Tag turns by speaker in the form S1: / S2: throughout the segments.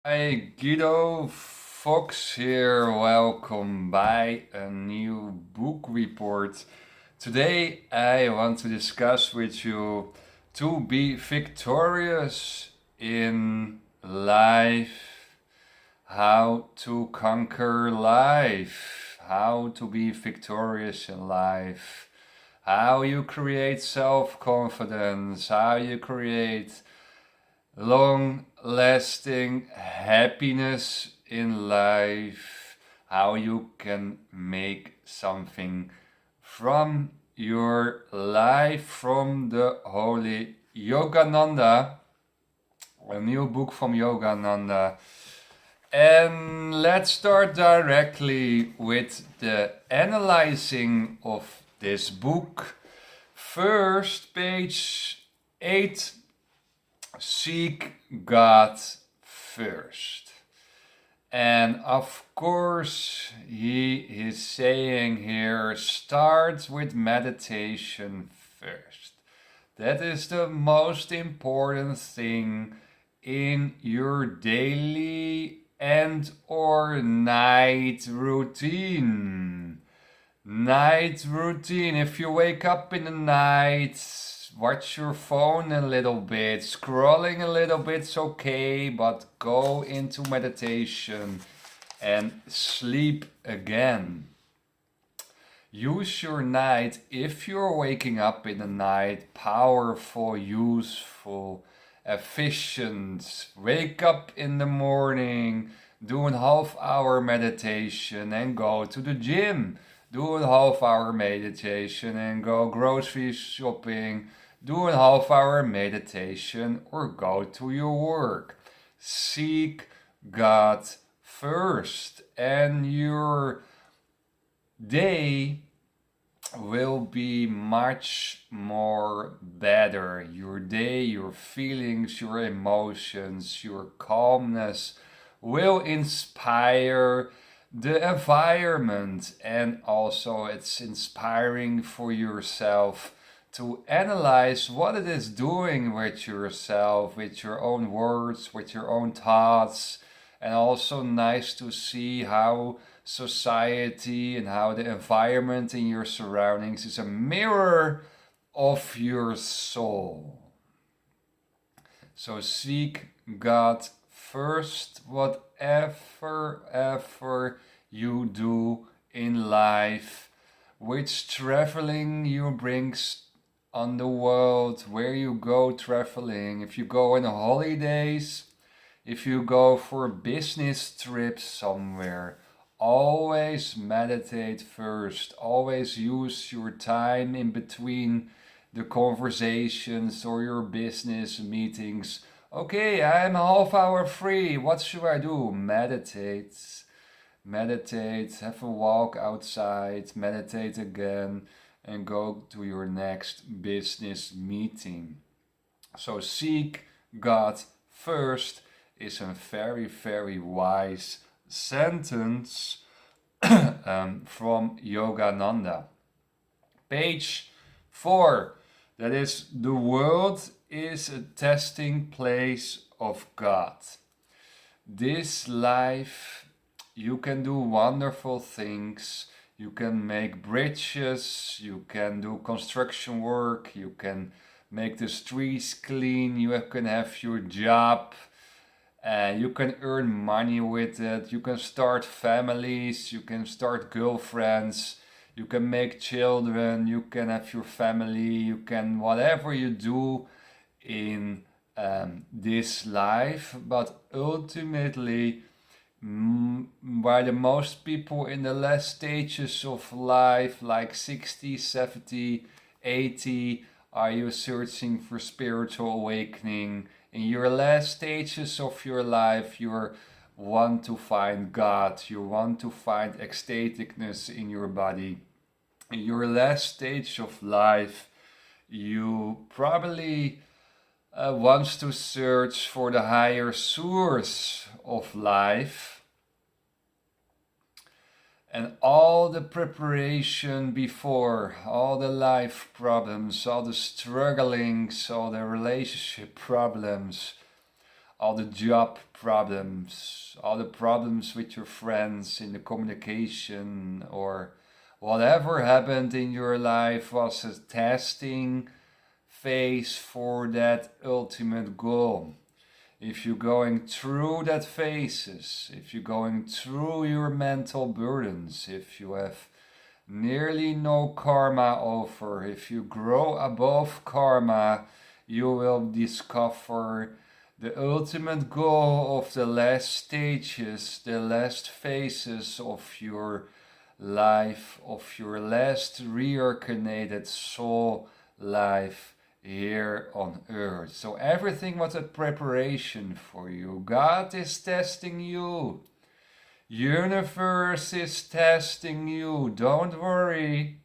S1: Hi, Guido Fox here. Welcome by a new book report. Today, I want to discuss with you to be victorious in life, how to conquer life, how to be victorious in life, how you create self confidence, how you create long lasting happiness in life, how you can make something from your life from the Holy Yogananda, a new book from Yogananda. And let's start directly with the analyzing of this book. First, page 8. Seek God first. And of course, he is saying here, start with meditation first. That is the most important thing in your daily and or night routine. Night routine. If you wake up in the night, watch your phone a little bit, scrolling a little bit's okay, but go into meditation and sleep again. Use your night if you're waking up in the night, powerful, useful, efficient. Wake up in the morning, do a half-hour meditation and go to the gym. Do a half-hour meditation and go grocery shopping. Do a half-hour meditation or go to your work. Seek God first, and your day will be much more better. Your day, your feelings, your emotions, your calmness will inspire the environment, and also it's inspiring for yourself to analyze what it is doing with yourself, with your own words, with your own thoughts, and also nice to see how society and how the environment in your surroundings is a mirror of your soul. So seek God first, whatever you do in life, which traveling you brings on the world, where you go traveling, if you go on holidays, if you go for a business trip somewhere, always meditate first. Always use your time in between the conversations or your business meetings. Okay, I'm a half hour free. What should I do? Meditate. Meditate, have a walk outside, meditate again, and go to your next business meeting. So seek God first is a very, very wise sentence from Yogananda. Page 4. That is, the world is a testing place of God. This life, you can do wonderful things. You can make bridges, you can do construction work, you can make the streets clean, you can have your job, you can earn money with it, you can start families, you can start girlfriends, you can make children, you can have your family, you can whatever you do in this life, but ultimately why the most people in the last stages of life, like 60, 70, 80, are you searching for spiritual awakening? In your last stages of your life, you want to find God, you want to find ecstaticness in your body. In your last stage of life, you probably wants to search for the higher source of life, and all the preparation before, all the life problems, all the strugglings, all the relationship problems, all the job problems, all the problems with your friends in the communication, or whatever happened in your life was a testing phase for that ultimate goal. If you're going through that phases, if you're going through your mental burdens, if you have nearly no karma over, if you grow above karma, you will discover the ultimate goal of the last stages, the last phases of your life, of your last reincarnated soul life here on earth. So everything was a preparation for you. God is testing you. Universe is testing you. Don't worry.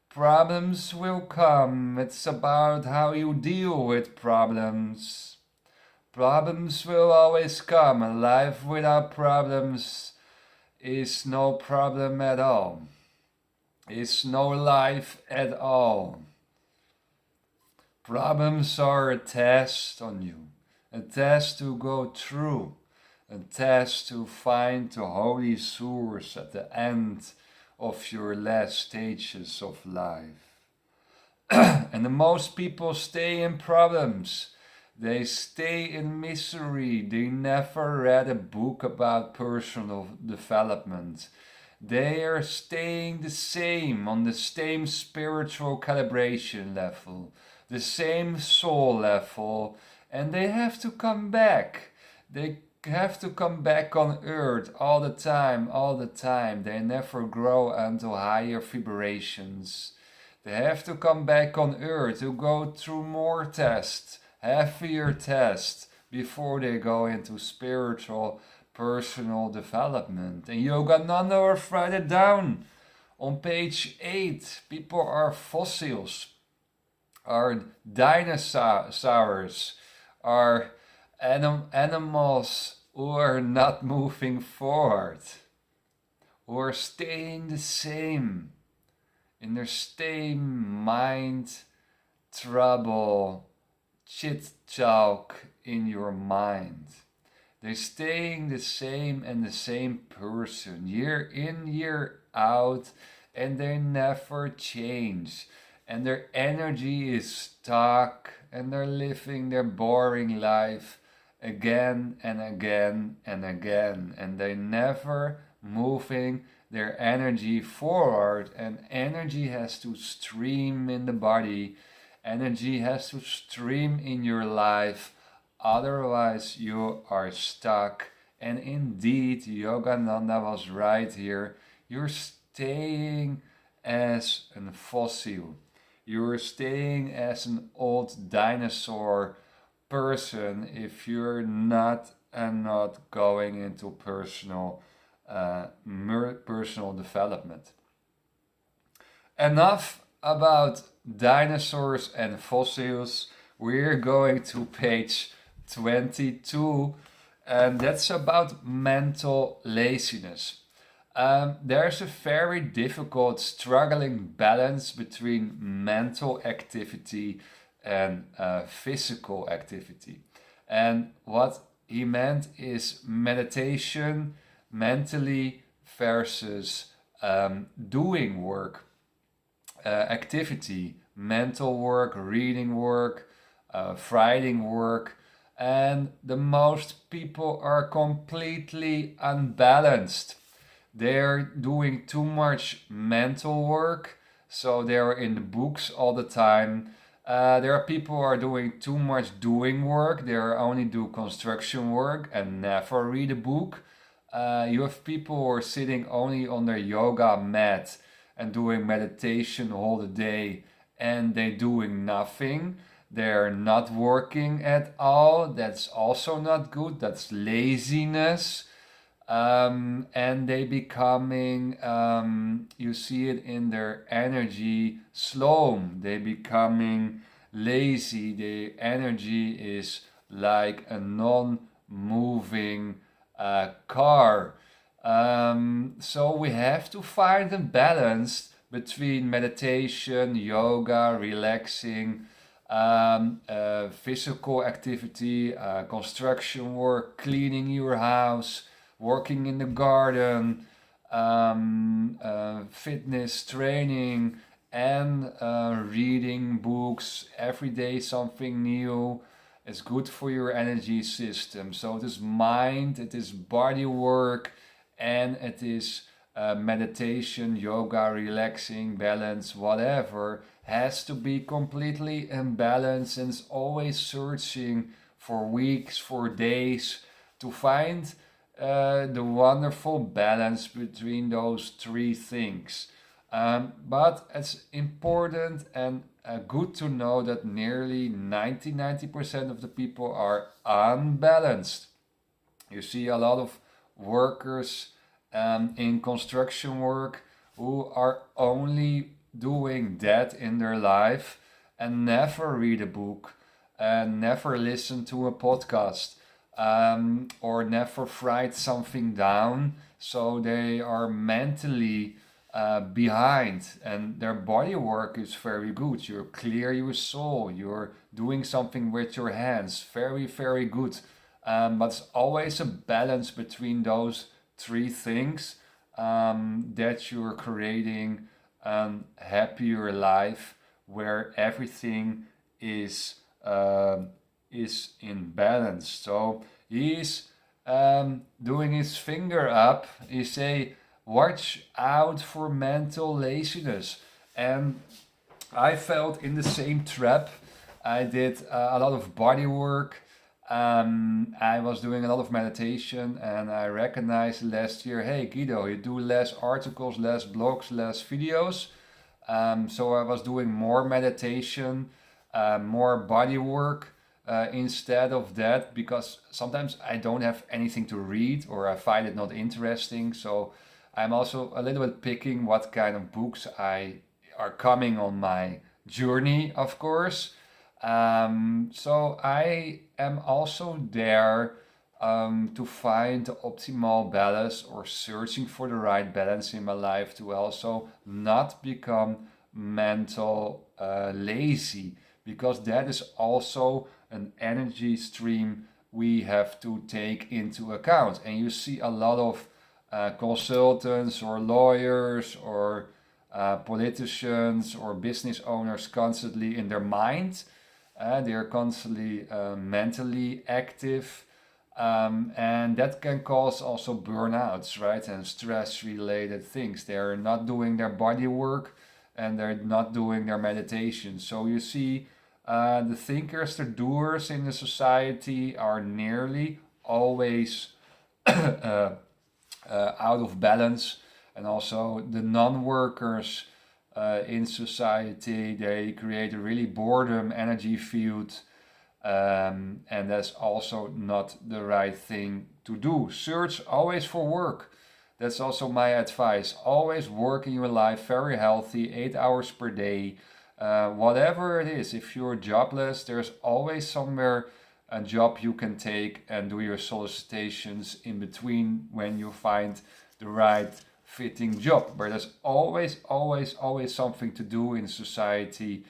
S1: Problems will come. It's about how you deal with problems. Problems will always come. A life without problems is no problem at all. Is no life at all. Problems are a test on you, a test to go through, a test to find the holy source at the end of your last stages of life. And the most people stay in problems. They stay in misery. They never read a book about personal development. They are staying the same on the same spiritual calibration level, the same soul level, and they have to come back. They have to come back on earth all the time, all the time. They never grow until higher vibrations. They have to come back on earth to go through more tests, heavier tests, before they go into spiritual personal development. And Yogananda write it down on page 8. People are fossils, are dinosaurs, are animals who are not moving forward, who are staying the same in their same mind, trouble, chit talk in your mind. They're staying the same and the same person year in, year out, and they never change. And their energy is stuck, and they're living their boring life again and again and again. And they're never moving their energy forward, and energy has to stream in the body. Energy has to stream in your life. Otherwise, you are stuck. And indeed, Yogananda was right here. You're staying as a fossil. You're staying as an old dinosaur person if you're not going into personal development. Enough about dinosaurs and fossils. We're going to page 22, and that's about mental laziness. There's a very difficult, struggling balance between mental activity and physical activity. And what he meant is meditation mentally versus doing work, activity, mental work, reading work, writing work. And the most people are completely unbalanced. They're doing too much mental work, so they're in the books all the time. There are people who are doing too much doing work. They only do construction work and never read a book. You have people who are sitting only on their yoga mat and doing meditation all the day, and they're doing nothing. They're not working at all. That's also not good. That's laziness. And they becoming, you see it in their energy slowing. They becoming lazy. The energy is like a non-moving car. So we have to find a balance between meditation, yoga, relaxing, physical activity, construction work, cleaning your house, working in the garden, fitness training, and reading books every day, something new. It's good for your energy system. So it is mind, it is body work, and it is meditation, yoga, relaxing, balance, whatever, has to be completely in balance and is always searching for weeks, for days to find the wonderful balance between those three things. But it's important and good to know that nearly 90% of the people are unbalanced. You see a lot of workers in construction work who are only doing that in their life and never read a book and never listen to a podcast or never write something down. So they are mentally behind, and their body work is very good. You clear your soul, you're doing something with your hands, very, very good. But it's always a balance between those three things that you're creating a happier life where everything is in balance. So he's doing his finger up. He say, "Watch out for mental laziness." And I felt in the same trap. I did a lot of body work. I was doing a lot of meditation, and I recognized last year, hey Guido, you do less articles, less blogs, less videos. So I was doing more meditation, more body work instead of that, because sometimes I don't have anything to read or I find it not interesting. So I'm also a little bit picking what kind of books are coming on my journey, of course. So I am also there to find the optimal balance or searching for the right balance in my life to also not become mental lazy, because that is also an energy stream we have to take into account. And you see a lot of consultants or lawyers or politicians or business owners constantly in their mind. They're constantly mentally active, and that can cause also burnouts, right? And stress related things. They're not doing their body work and they're not doing their meditation. So you see, the thinkers, the doers in the society are nearly always out of balance, and also the non-workers in society, they create a really boredom energy field, and that's also not the right thing to do. Search always for work. That's also my advice. Always work in your life very healthy, 8 hours per day. Whatever it is, if you're jobless, there's always somewhere a job you can take and do your solicitations in between when you find the right fitting job. But there's always something to do in society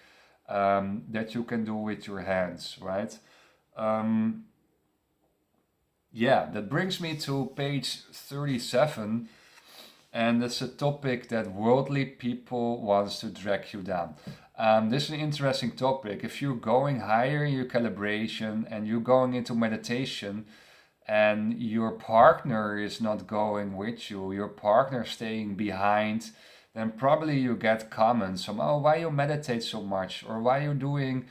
S1: that you can do with your hands, right? Yeah, that brings me to page 37, and it's a topic that worldly people wants to drag you down. This is an interesting topic. If you're going higher in your calibration and you're going into meditation and your partner is not going with you, your partner staying behind, then probably you get comments from, oh, why you meditate so much, or why you doing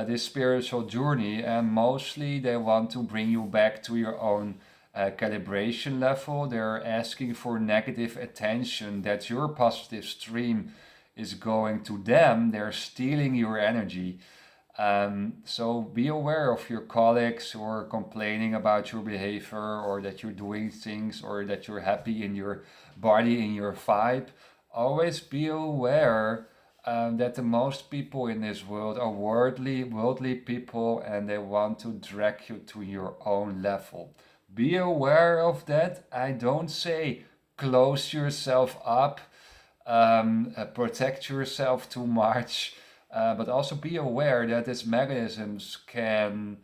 S1: this spiritual journey, and mostly they want to bring you back to your own calibration level. They're asking for negative attention, that your positive stream is going to them. They're stealing your energy. So be aware of your colleagues who are complaining about your behavior, or that you're doing things, or that you're happy in your body, in your vibe. Always be aware that the most people in this world are worldly people, and they want to drag you to your own level. Be aware of that. I don't say close yourself up, protect yourself too much. but also be aware that these mechanisms can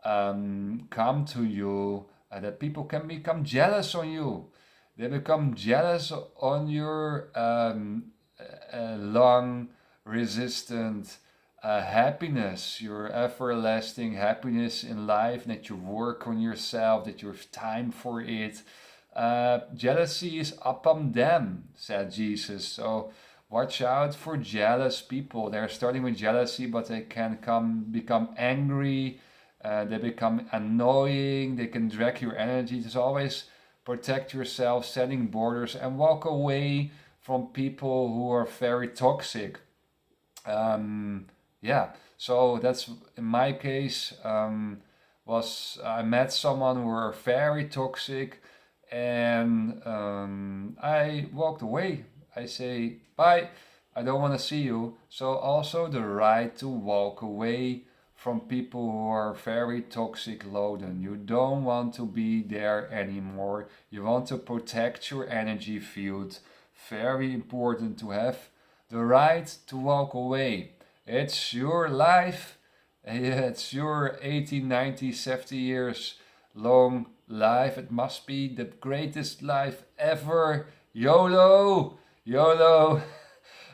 S1: come to you, that people can become jealous on you. They become jealous on your long resistant happiness, your everlasting happiness in life, that you work on yourself, that you have time for it. Jealousy is upon them, said Jesus. So watch out for jealous people. They're starting with jealousy, but they can become angry. They become annoying. They can drag your energy. Just always protect yourself, setting borders, and walk away from people who are very toxic. Yeah, so that's in my case. Was I met someone who were very toxic, and I walked away. I say bye. I don't want to see you. So also the right to walk away from people who are very toxic laden. You don't want to be there anymore. You want to protect your energy field. Very important to have the right to walk away. It's your life. It's your 80, 90, 70 years long life. It must be the greatest life ever. YOLO! YOLO!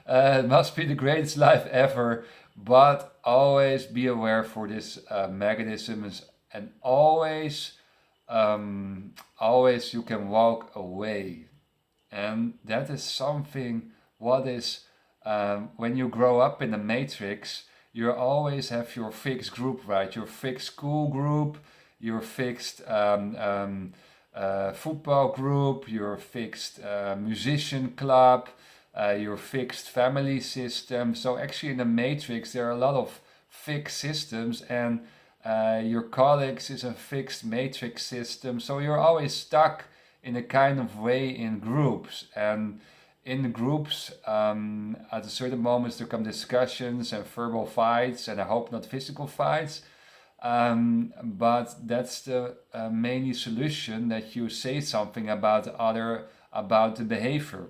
S1: It must be the greatest life ever. But always be aware for this mechanisms, and always you can walk away. And that is something what is when you grow up in the matrix, you always have your fixed group, right? Your fixed school group, your fixed football group, your fixed musician club, your fixed family system. So actually in the matrix there are a lot of fixed systems, and your colleagues is a fixed matrix system. So you're always stuck in a kind of way in groups, and in the groups at a certain moments there come discussions and verbal fights, and I hope not physical fights, but that's the mainly solution, that you say something about the behavior.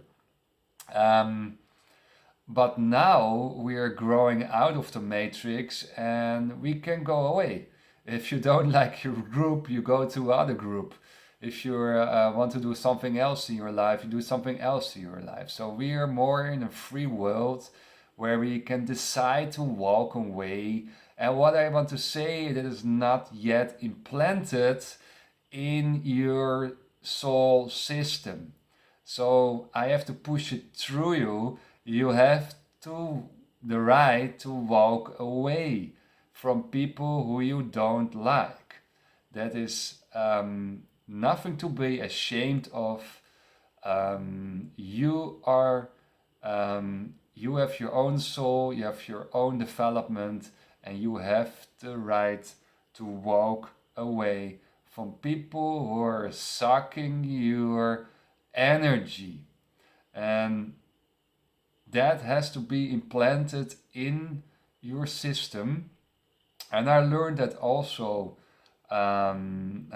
S1: But now we are growing out of the matrix and we can go away. If you don't like your group, you go to other group. If you want to do something else in your life, you do something else in your life. So we are more in a free world where we can decide to walk away. And what I want to say, that is not yet implanted in your soul system. So I have to push it through you. You have the right to walk away from people who you don't like. That is nothing to be ashamed of. You have your own soul, you have your own development, and you have the right to walk away from people who are sucking your energy. And that has to be implanted in your system. And I learned that also 10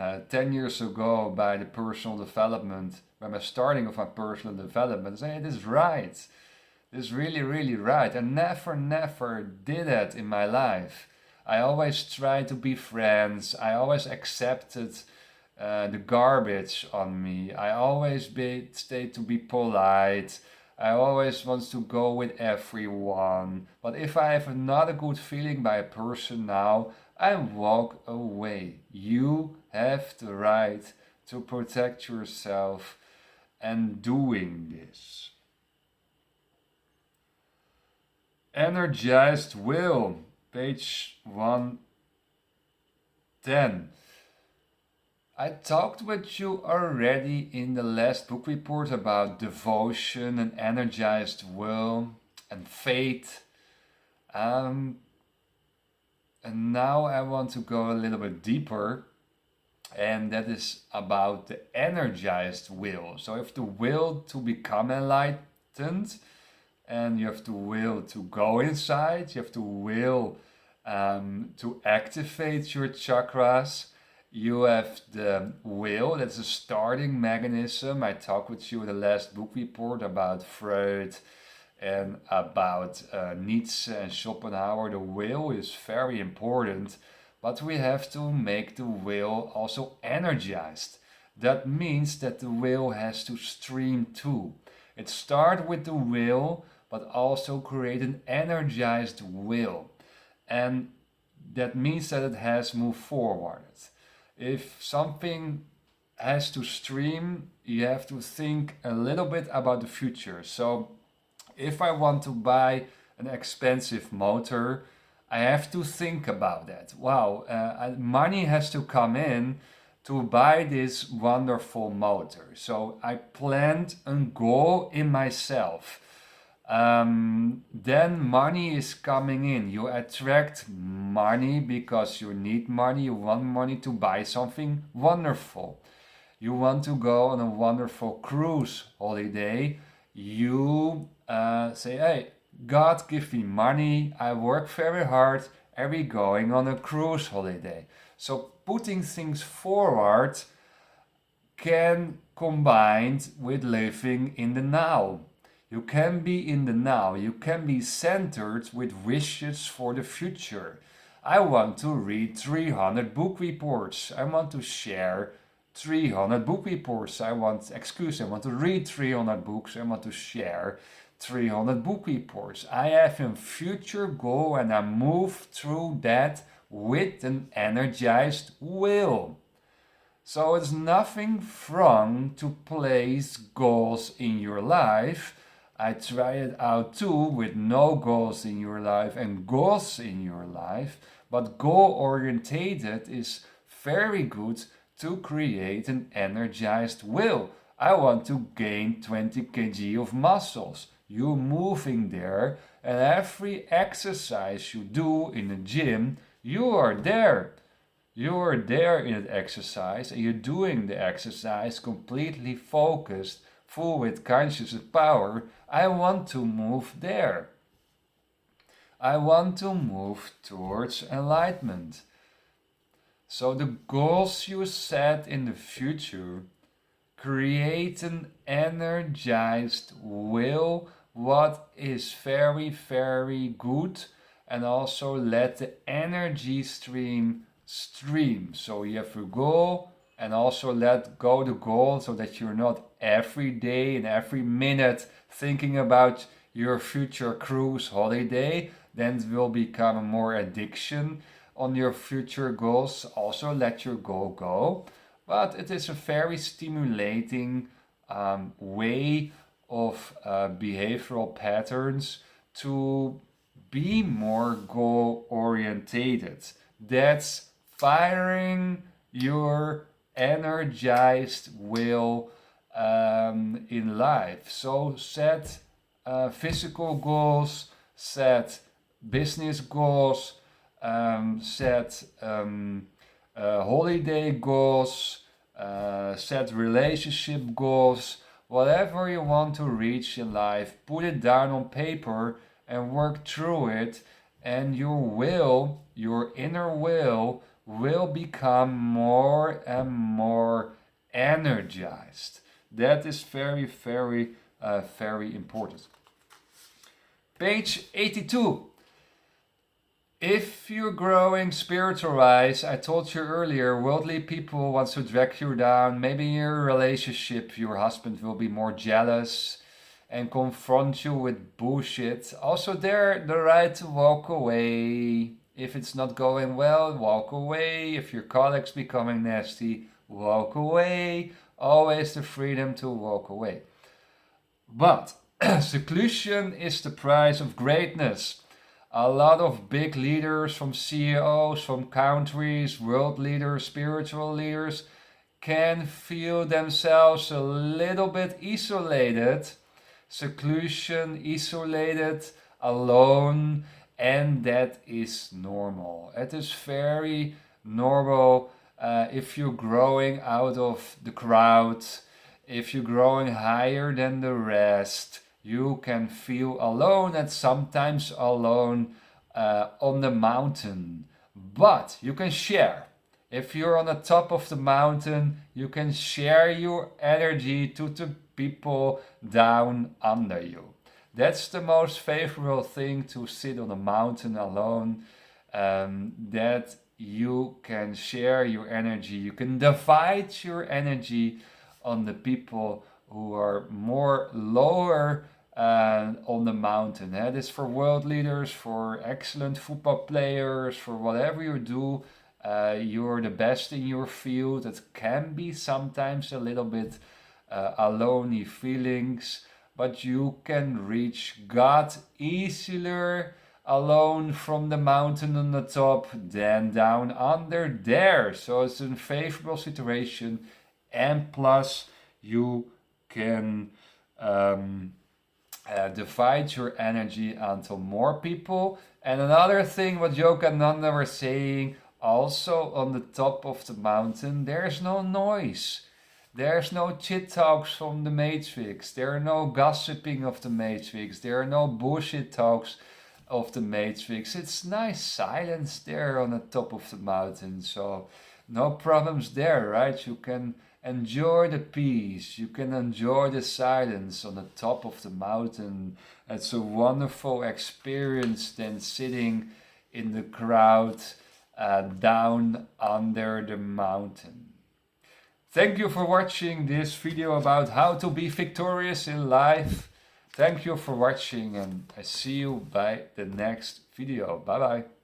S1: years ago by the personal development, by my starting of my personal development. Say, it is right. It is really, really right. I never did that in my life. I always tried to be friends. I always accepted the garbage on me. I always stayed to be polite. I always want to go with everyone. But if I have not a good feeling by a person now, I walk away. You have the right to protect yourself and doing this. Energized Will, page 110. I talked with you already in the last book report about devotion and energized will and faith. And now I want to go a little bit deeper, and that is about the energized will. So you have the will to become enlightened, and you have the will to go inside, you have the will to activate your chakras. You have the will, that's a starting mechanism. I talked with you in the last book report about Freud and about Nietzsche and Schopenhauer. The will is very important, but we have to make the will also energized. That means that the will has to stream too. It starts with the will, but also create an energized will. And that means that it has moved forward. If something has to stream, you have to think a little bit about the future. So if I want to buy an expensive motor, I have to think about that. Wow, money has to come in to buy this wonderful motor. So I planned a goal in myself. Then money is coming in. You attract money because you need money. You want money to buy something wonderful. You want to go on a wonderful cruise holiday. You say, hey, God, give me money. I work very hard. And we going on a cruise holiday. So putting things forward can combine with living in the now. You can be in the now. You can be centered with wishes for the future. I want to read 300 book reports. I want to share 300 book reports. I want to read 300 books. I want to share 300 book reports. I have a future goal and I move through that with an energized will. So it's nothing wrong to place goals in your life. I try it out too with no goals in your life and goals in your life. But goal orientated is very good to create an energized will. I want to gain 20 kg of muscles. You're moving there, and every exercise you do in the gym, you are there. You are there in that exercise, and you're doing the exercise completely focused, full with conscious power. I want to move there. I want to move towards enlightenment. So the goals you set in the future create an energized will, what is very, very good, and also let the energy stream. So you have your goal and also let go the goal so that you're not every day and every minute thinking about your future cruise holiday. Then it will become a more addiction on your future goals. Also let your goal go. But it is a very stimulating way of behavioral patterns to be more goal orientated. That's firing your energized will in life. So set physical goals, set business goals, set holiday goals, set relationship goals, whatever you want to reach in life, put it down on paper and work through it, and your inner will become more and more energized. That is very, very, very important. Page 82. If you're growing spiritual-wise, I told you earlier, worldly people want to drag you down. Maybe in your relationship, your husband will be more jealous and confront you with bullshit. Also there, the right to walk away. If it's not going well, walk away. If your colleague's becoming nasty, walk away. Always the freedom to walk away. But seclusion is the price of greatness. A lot of big leaders, from CEOs, from countries, world leaders, spiritual leaders, can feel themselves a little bit isolated. Seclusion, isolated, alone, and that is normal. It is very normal if you're growing out of the crowd, if you're growing higher than the rest. You can feel alone and sometimes alone on the mountain. But you can share. If you're on the top of the mountain, you can share your energy to the people down under you. That's the most favorable thing, to sit on a mountain alone, that you can share your energy, you can divide your energy on the people who are more lower on the mountain. That is for world leaders, for excellent football players, for whatever you do. You're the best in your field. It can be sometimes a little bit alone feelings, but you can reach God easier alone from the mountain on the top than down under there. So it's a favorable situation, and plus you can divide your energy onto more people. And another thing what Yoga and Nanda were saying, also on the top of the mountain, there's no noise. There's no chit talks from the matrix. There are no gossiping of the matrix. There are no bullshit talks of the matrix. It's nice silence there on the top of the mountain. So no problems there, right? You can enjoy the peace. You can enjoy the silence on the top of the mountain. It's a wonderful experience than sitting in the crowd down under the mountain. Thank you for watching this video about how to be victorious in life. Thank you for watching, and I see you by the next video. Bye bye.